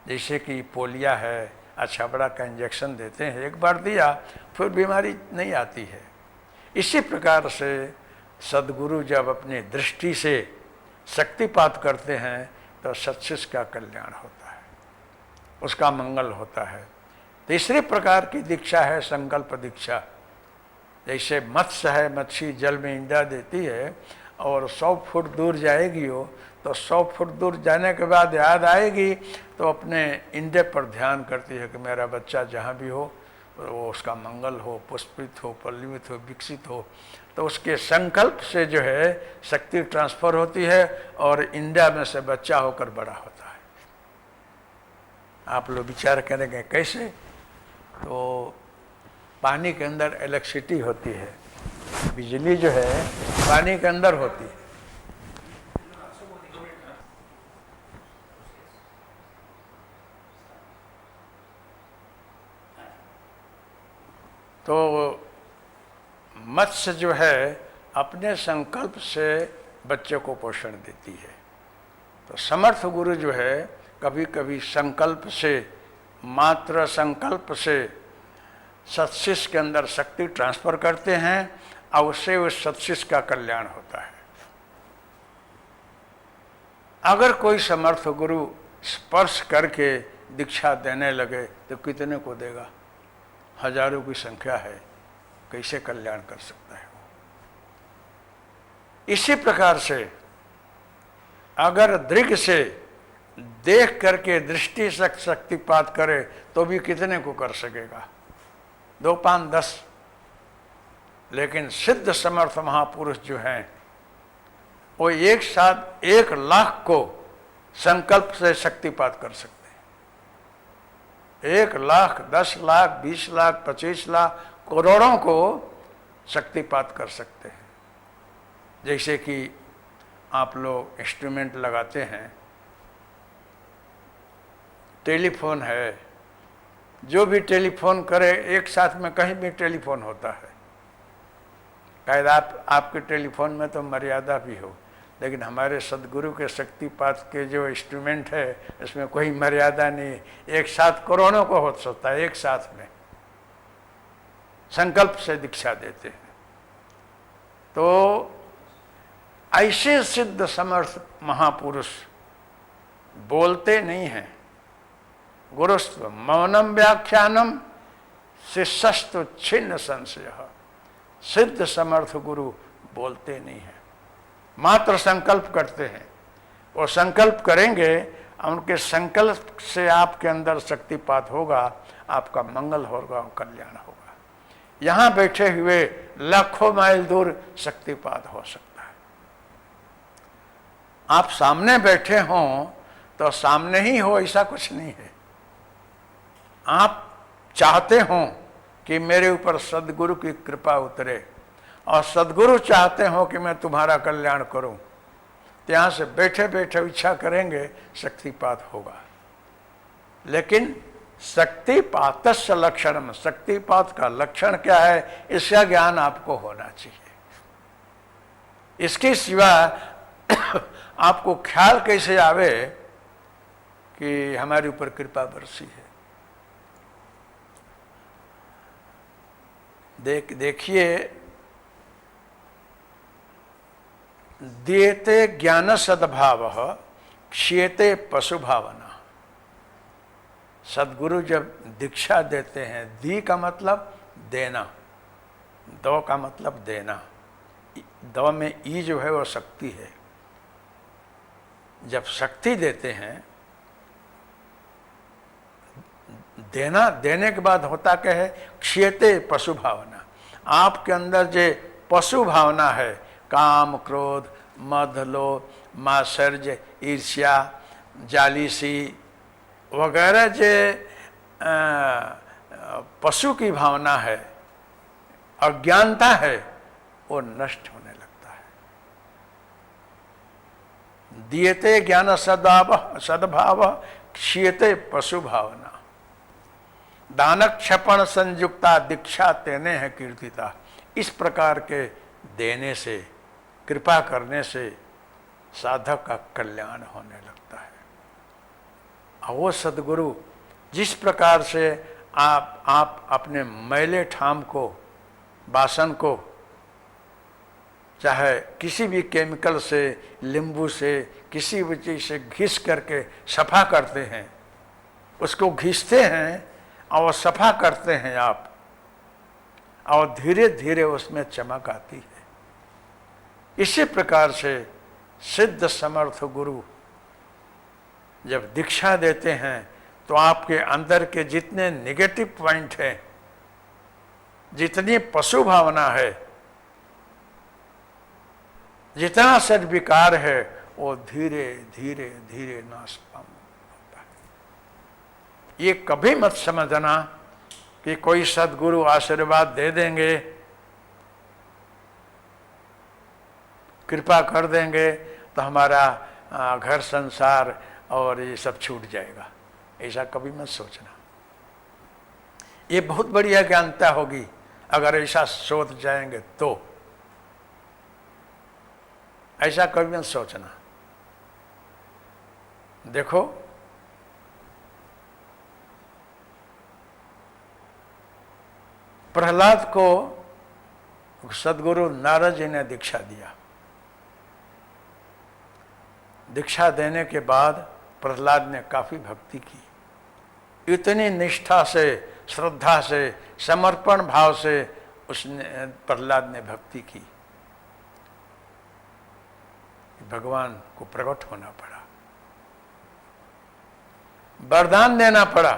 जैसे कि पोलिया है, अच्छा बड़ा का इंजेक्शन देते हैं, एक बार दिया फिर बीमारी नहीं आती है। इसी प्रकार से सद्गुरु जब अपनी दृष्टि से शक्तिपात करते हैं तो सत्शिष्य का कल्याण होता है, उसका मंगल होता है। तीसरी प्रकार की दीक्षा है संकल्प दीक्षा। जैसे मत्स्य है, मच्छी जल में इंडा देती है और 100 फुट दूर जाएगी वो, तो 100 फुट दूर जाने के बाद याद आएगी तो अपने इंडे पर ध्यान करती है कि मेरा बच्चा जहाँ भी हो वो उसका मंगल हो, पुष्पित हो, पल्लवित हो, विकसित हो। तो उसके संकल्प से जो है शक्ति ट्रांसफर होती है और इंडिया में से बच्चा होकर बड़ा होता है। आप लोग विचार करेंगे कैसे? तो पानी के अंदर इलेक्ट्रिसिटी होती है, बिजली जो है पानी के अंदर होती है। तो मत्स्य जो है अपने संकल्प से बच्चे को पोषण देती है। तो समर्थ गुरु जो है कभी कभी संकल्प से, मात्र संकल्प से सत्शिष्य के अंदर शक्ति ट्रांसफर करते हैं और उससे उस सत्शिष्य का कल्याण होता है। अगर कोई समर्थ गुरु स्पर्श करके दीक्षा देने लगे तो कितने को देगा? हजारों की संख्या है, कैसे कल्याण कर सकता है वो? इसी प्रकार से अगर दृग से देख करके दृष्टि से शक्तिपात करे तो भी कितने को कर सकेगा? 2, 5, 10। लेकिन सिद्ध समर्थ महापुरुष जो हैं वो एक साथ 1 लाख को संकल्प से शक्तिपात कर सकते हैं। 1 लाख, 10 लाख, 20 लाख, 25 लाख, करोड़ों को शक्तिपात कर सकते हैं। जैसे कि आप लोग इंस्ट्रूमेंट लगाते हैं, टेलीफोन है, जो भी टेलीफोन करे एक साथ में कहीं भी टेलीफोन होता है। शायद आपके टेलीफोन में तो मर्यादा भी हो, लेकिन हमारे सदगुरु के शक्तिपात के जो इंस्ट्रूमेंट है इसमें कोई मर्यादा नहीं। एक साथ करोड़ों को हो सकता है, एक साथ में संकल्प से दीक्षा देते हैं। तो ऐसे सिद्ध समर्थ महापुरुष बोलते नहीं हैं। गुरुस्व मौनम व्याख्यानम शिष्यस्तु छिन्न संशय। सिद्ध समर्थ गुरु बोलते नहीं हैं, मात्र संकल्प करते हैं। वो संकल्प करेंगे, उनके संकल्प से आपके अंदर शक्तिपात होगा, आपका मंगल होगा, कल्याण होगा। यहाँ बैठे हुए लाखों माइल दूर शक्तिपात हो सकता है। आप सामने बैठे हों तो सामने ही हो, ऐसा कुछ नहीं है। आप चाहते हों कि मेरे ऊपर सदगुरु की कृपा उतरे और सदगुरु चाहते हो कि मैं तुम्हारा कल्याण करूं, तो यहाँ से बैठे बैठे इच्छा करेंगे, शक्तिपात होगा। लेकिन शक्तिपातस्य लक्षणम, शक्तिपात का लक्षण क्या है इसका ज्ञान आपको होना चाहिए। इसके सिवा आपको ख्याल कैसे आवे कि हमारे ऊपर कृपा बरसी है? देखिए, दियते ज्ञान सद्भाव क्षीयते पशु भावना। सदगुरु जब दीक्षा देते हैं, दी का मतलब देना, दो का मतलब देना, दो में ई जो है वो शक्ति है। जब शक्ति देते हैं, देना, देने के बाद होता क्या है? क्षीयते पशु भावना। आपके अंदर जो पशु भावना है, काम, क्रोध, मद, लोभ, मात्सर्य, ईर्ष्या, जालीसी वगैरह जो पशु की भावना है, अज्ञानता है, वो नष्ट होने लगता है। दियते ज्ञान सद्भाव क्षीयते पशु भावना। दान क्षपण संयुक्ता दीक्षा तेने है कीर्तिता। इस प्रकार के देने से, कृपा करने से साधक का कल्याण होने लगता है। और वो सद्गुरु जिस प्रकार से आप अपने मैले ठाम को, बासन को, चाहे किसी भी केमिकल से, नींबू से, किसी भी चीज से घिस करके सफा करते हैं, उसको घिसते हैं और सफा करते हैं आप, और धीरे धीरे उसमें चमक आती है। इसी प्रकार से सिद्ध समर्थ गुरु जब दीक्षा देते हैं तो आपके अंदर के जितने नेगेटिव पॉइंट हैं, जितनी पशु भावना है, जितना सद्विकार है, वो धीरे धीरे धीरे नाश होता है। ये कभी मत समझना कि कोई सद्गुरु आशीर्वाद दे देंगे, कृपा कर देंगे तो हमारा घर संसार और ये सब छूट जाएगा। ऐसा कभी मत सोचना। ये बहुत बड़ी अज्ञानता होगी अगर ऐसा सोच जाएंगे तो। ऐसा कभी मत सोचना। देखो, प्रहलाद को सद्गुरु नारद जी ने दीक्षा दिया। दीक्षा देने के बाद प्रहलाद ने काफी भक्ति की। इतनी निष्ठा से, श्रद्धा से, समर्पण भाव से उसने, प्रहलाद ने भक्ति की, भगवान को प्रकट होना पड़ा, वरदान देना पड़ा।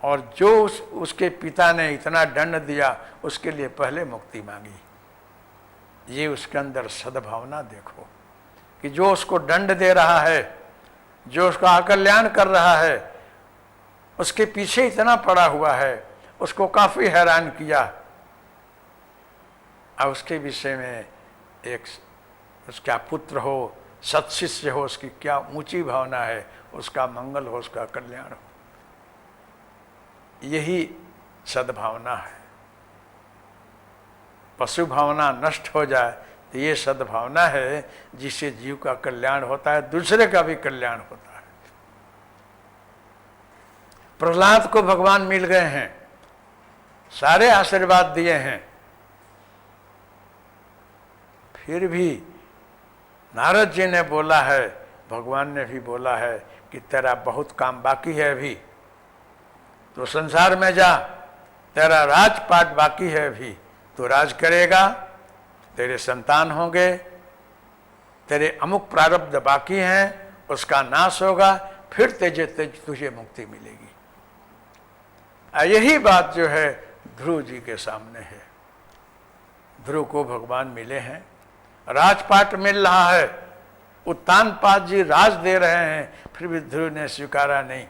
और जो उसके पिता ने इतना दंड दिया, उसके लिए पहले मुक्ति मांगी। ये उसके अंदर सद्भावना देखो कि जो उसको दंड दे रहा है, जो उसका अकल्याण कर रहा है, उसके पीछे इतना पड़ा हुआ है, उसको काफी हैरान किया। और उसके विषय में एक उसका पुत्र हो, सत्शिष्य हो, उसकी क्या ऊंची भावना है, उसका मंगल हो, उसका कल्याण हो। यही सद्भावना है। पशु भावना नष्ट हो जाए तो ये सद्भावना है जिससे जीव का कल्याण होता है, दूसरे का भी कल्याण होता है। प्रहलाद को भगवान मिल गए हैं, सारे आशीर्वाद दिए हैं, फिर भी नारद जी ने बोला है, भगवान ने भी बोला है कि तेरा बहुत काम बाकी है अभी, तो संसार में जा, तेरा राजपाट बाकी है अभी, तो राज करेगा, तेरे संतान होंगे, तेरे अमुक प्रारब्ध बाकी हैं, उसका नाश होगा, फिर तुझे मुक्ति मिलेगी। यही बात जो है ध्रुव जी के सामने है। ध्रुव को भगवान मिले हैं, राजपाट मिल रहा है, उत्तानपाद जी राज दे रहे हैं, फिर भी ध्रुव ने स्वीकारा नहीं।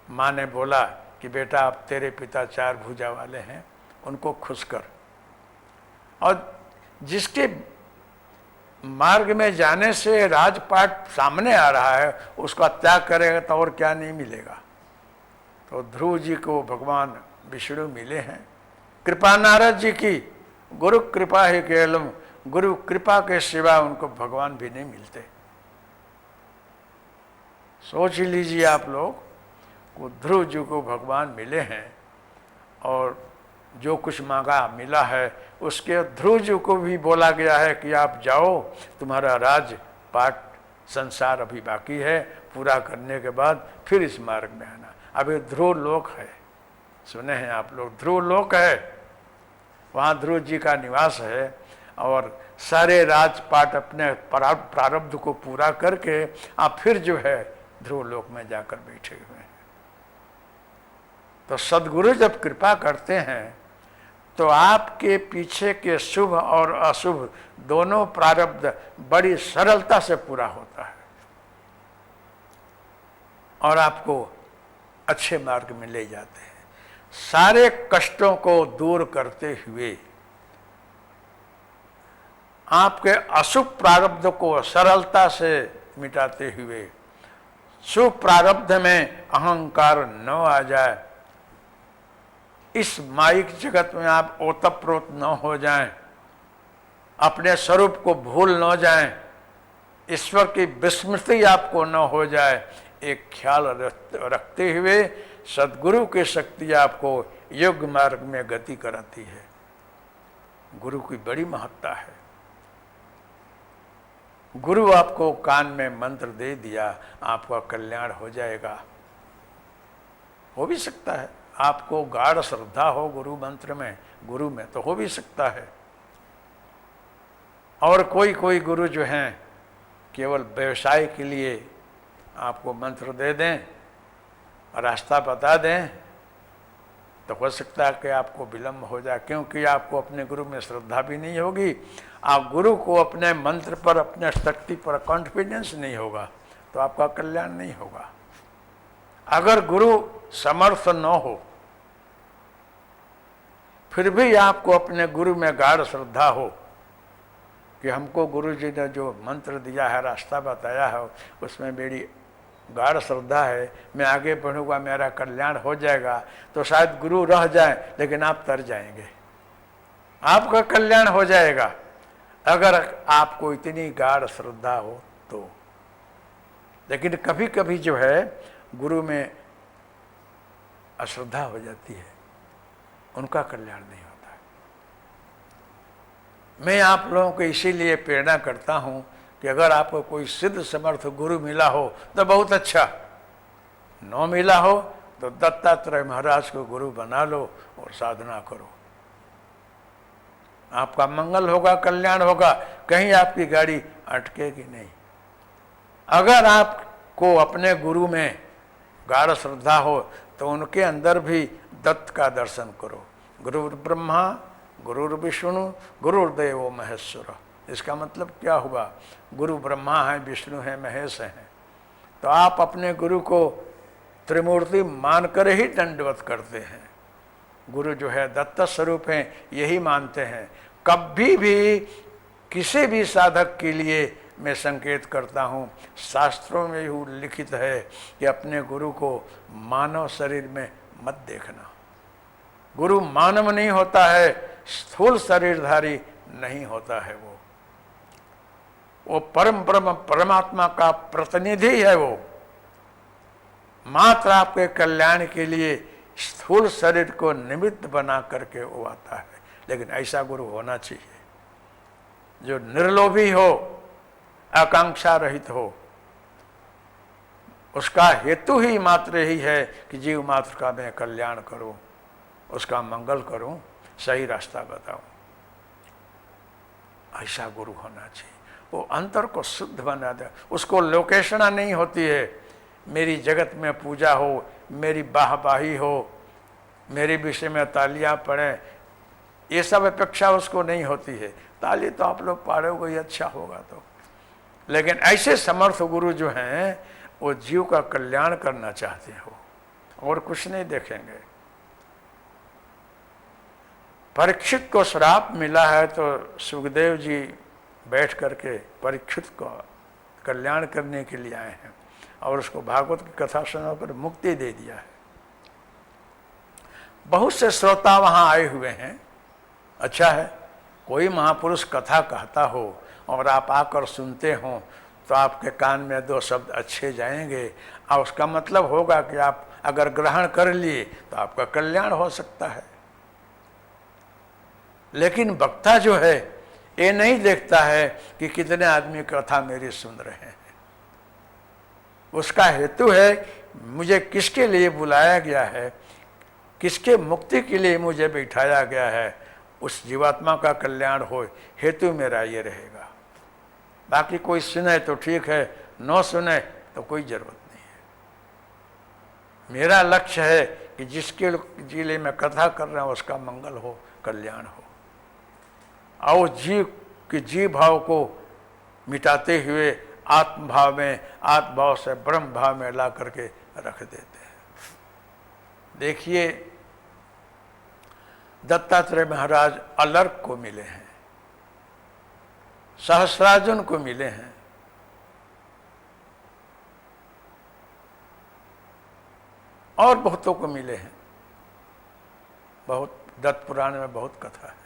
माँ ने बोला कि बेटा अब तेरे पिता 4 भुजा वाले हैं, उनको खुश कर, और जिसके मार्ग में जाने से राजपाट सामने आ रहा है उसका त्याग करेगा तो और क्या नहीं मिलेगा। तो ध्रुव जी को भगवान विष्णु मिले हैं। कृपा नारद जी की, गुरु कृपा ही केवलम, गुरु कृपा के सिवा उनको भगवान भी नहीं मिलते। सोच लीजिए आप लोग, को ध्रुव जी को भगवान मिले हैं और जो कुछ मांगा मिला है। उसके ध्रुव जी को भी बोला गया है कि आप जाओ, तुम्हारा राज पाठ संसार अभी बाकी है, पूरा करने के बाद फिर इस मार्ग में आना। अभी ध्रुव लोक है, सुने हैं आप लोग, ध्रुव लोक है, वहाँ ध्रुव जी का निवास है, और सारे राजपाट अपने प्रारब्ध को पूरा करके आप फिर जो है ध्रुव लोक में जाकर बैठे हुए हैं। तो सद्गुरु जब कृपा करते हैं तो आपके पीछे के शुभ और अशुभ दोनों प्रारब्ध बड़ी सरलता से पूरा होता है और आपको अच्छे मार्ग में ले जाते हैं। सारे कष्टों को दूर करते हुए आपके अशुभ प्रारब्ध को सरलता से मिटाते हुए, शुभ प्रारब्ध में अहंकार न आ जाए, इस माइक जगत में आप ओतप्रोत न हो जाएं, अपने स्वरूप को भूल न जाएं, ईश्वर की विस्मृति आपको न हो जाए, एक ख्याल रखते हुए सद्गुरु की शक्ति आपको योग्य मार्ग में गति कराती है। गुरु की बड़ी महत्ता है। गुरु आपको कान में मंत्र दे दिया, आपका कल्याण हो जाएगा। हो भी सकता है आपको गाढ़ श्रद्धा हो गुरु मंत्र में, गुरु में, तो हो भी सकता है। और कोई कोई गुरु जो हैं केवल व्यवसाय के लिए आपको मंत्र दे दें, रास्ता बता दें, तो हो सकता है कि आपको विलम्ब हो जाए, क्योंकि आपको अपने गुरु में श्रद्धा भी नहीं होगी। आप गुरु को अपने मंत्र पर, अपने शक्ति पर कॉन्फिडेंस नहीं होगा, तो आपका कल्याण नहीं होगा। अगर गुरु समर्थ न हो, फिर भी आपको अपने गुरु में गाढ़ श्रद्धा हो कि हमको गुरु जी ने जो मंत्र दिया है, रास्ता बताया है, उसमें मेरी गाढ़ श्रद्धा है, मैं आगे बढ़ूंगा, मेरा कल्याण हो जाएगा, तो शायद गुरु रह जाए लेकिन आप तर जाएंगे, आपका कल्याण हो जाएगा अगर आपको इतनी गाढ़ श्रद्धा हो तो। लेकिन कभी कभी जो है गुरु में अश्रद्धा हो जाती है, उनका कल्याण नहीं होता है। मैं आप लोगों को इसीलिए प्रेरणा करता हूं कि अगर आपको कोई सिद्ध समर्थ गुरु मिला हो तो बहुत अच्छा, न मिला हो तो दत्तात्रेय महाराज को गुरु बना लो और साधना करो, आपका मंगल होगा, कल्याण होगा, कहीं आपकी गाड़ी अटकेगी नहीं। अगर आपको अपने गुरु में गाढ़ श्रद्धा हो तो उनके अंदर भी दत्त का दर्शन करो। गुरुर् ब्रह्मा गुरुर् विष्णु गुरुर्देवो महेश्वर। इसका मतलब क्या हुआ? गुरु ब्रह्मा है, विष्णु है, महेश हैं, तो आप अपने गुरु को त्रिमूर्ति मानकर ही दंडवत करते हैं। गुरु जो है दत्त स्वरूप हैं, यही मानते हैं। कभी भी किसी भी साधक के लिए मैं संकेत करता हूँ, शास्त्रों में ही लिखित है कि अपने गुरु को मानव शरीर में मत देखना। गुरु मानव नहीं होता है, स्थूल शरीरधारी नहीं होता है, वो परम ब्रह्म परमात्मा का प्रतिनिधि है। वो मात्र आपके कल्याण के लिए स्थूल शरीर को निमित्त बना करके वो आता है। लेकिन ऐसा गुरु होना चाहिए जो निर्लोभी हो, आकांक्षा रहित हो, उसका हेतु ही मात्र यही है कि जीव मात्र का मैं कल्याण करूं, उसका मंगल करूं, सही रास्ता बताऊं। ऐसा गुरु होना चाहिए। वो अंतर को शुद्ध बना दे, उसको लोकेशना नहीं होती है, मेरी जगत में पूजा हो, मेरी वाहवाही हो, मेरे विषय में तालियां पड़े, ये सब अपेक्षा उसको नहीं होती है। ताली तो आप लोग पाड़ोगे ही अच्छा होगा तो। लेकिन ऐसे समर्थ गुरु जो हैं वो जीव का कल्याण करना चाहते हो और कुछ नहीं देखेंगे। परीक्षित को श्राप मिला है तो सुखदेव जी बैठ करके परीक्षित को कल्याण करने के लिए आए हैं और उसको भागवत की कथा सुनाकर मुक्ति दे दिया है। बहुत से श्रोता वहाँ आए हुए हैं। अच्छा है, कोई महापुरुष कथा कहता हो और आप आकर सुनते हो तो आपके कान में दो शब्द अच्छे जाएंगे और उसका मतलब होगा कि आप अगर ग्रहण कर लिए तो आपका कल्याण हो सकता है। लेकिन वक्ता जो है ये नहीं देखता है कि कितने आदमी कथा मेरी सुन रहे हैं। उसका हेतु है मुझे किसके लिए बुलाया गया है, किसके मुक्ति के लिए मुझे बिठाया गया है, उस जीवात्मा का कल्याण हो, हेतु मेरा ये रहेगा। बाकी कोई सुने तो ठीक है, न सुने तो कोई जरूरत नहीं है। मेरा लक्ष्य है कि जिसके जिले में कथा कर रहा हूं उसका मंगल हो, कल्याण हो, और जीव के जीव भाव को मिटाते हुए आत्म भाव में, आत्म भाव से ब्रह्म भाव में ला करके रख देते हैं। देखिए दत्तात्रेय महाराज अलर्क को मिले हैं, सहस्रार्जुन को मिले हैं, और बहुतों को मिले हैं। बहुत दत्त पुराण में बहुत कथा है।